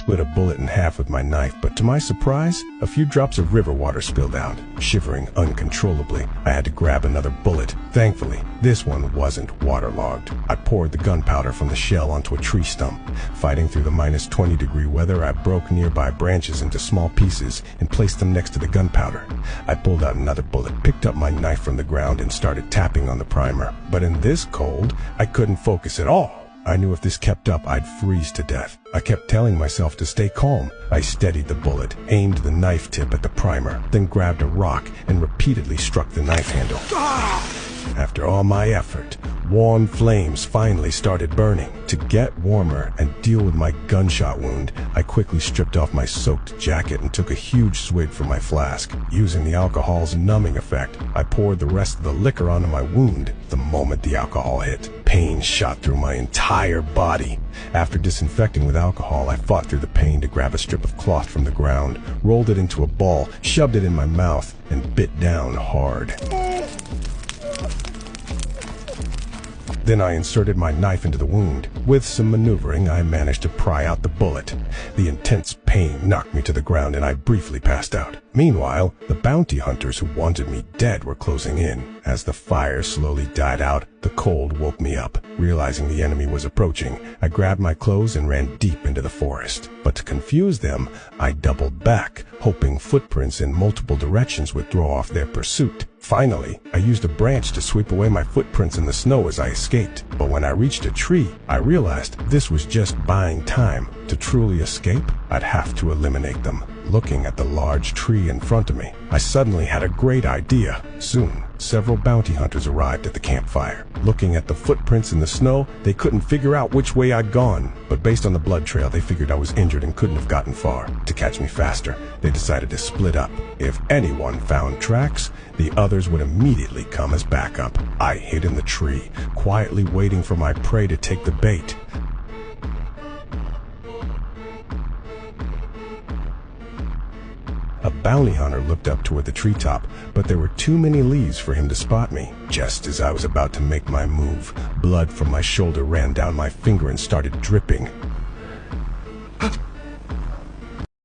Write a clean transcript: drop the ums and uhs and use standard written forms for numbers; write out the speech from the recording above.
split a bullet in half with my knife, but to my surprise, a few drops of river water spilled out. Shivering uncontrollably, I had to grab another bullet. Thankfully, this one wasn't waterlogged. I poured the gunpowder from the shell onto a tree stump. Fighting through the -20-degree weather, I broke nearby branches into small pieces and placed them next to the gunpowder. I pulled out another bullet, picked up my knife from the ground, and started tapping on the primer. But in this cold, I couldn't focus at all. I knew if this kept up, I'd freeze to death. I kept telling myself to stay calm. I steadied the bullet, aimed the knife tip at the primer, then grabbed a rock and repeatedly struck the knife handle. After all my effort, warm flames finally started burning. To get warmer and deal with my gunshot wound, I quickly stripped off my soaked jacket and took a huge swig from my flask. Using the alcohol's numbing effect, I poured the rest of the liquor onto my wound. The moment the alcohol hit, pain shot through my entire body. After disinfecting with alcohol, I fought through the pain to grab a strip of cloth from the ground, rolled it into a ball, shoved it in my mouth, and bit down hard. Then I inserted my knife into the wound. With some maneuvering, I managed to pry out the bullet. The intense pain knocked me to the ground and I briefly passed out. Meanwhile, the bounty hunters who wanted me dead were closing in. As the fire slowly died out, the cold woke me up. Realizing the enemy was approaching, I grabbed my clothes and ran deep into the forest. But to confuse them, I doubled back, hoping footprints in multiple directions would throw off their pursuit. Finally, I used a branch to sweep away my footprints in the snow as I escaped. But when I reached a tree, I realized this was just buying time. To truly escape, I'd have to eliminate them. Looking at the large tree in front of me, I suddenly had a great idea. Soon, several bounty hunters arrived at the campfire. Looking at the footprints in the snow, they couldn't figure out which way I'd gone. But based on the blood trail, they figured I was injured and couldn't have gotten far. To catch me faster, they decided to split up. If anyone found tracks, the others would immediately come as backup. I hid in the tree, quietly waiting for my prey to take the bait. A bounty hunter looked up toward the treetop, but there were too many leaves for him to spot me. Just as I was about to make my move, blood from my shoulder ran down my finger and started dripping.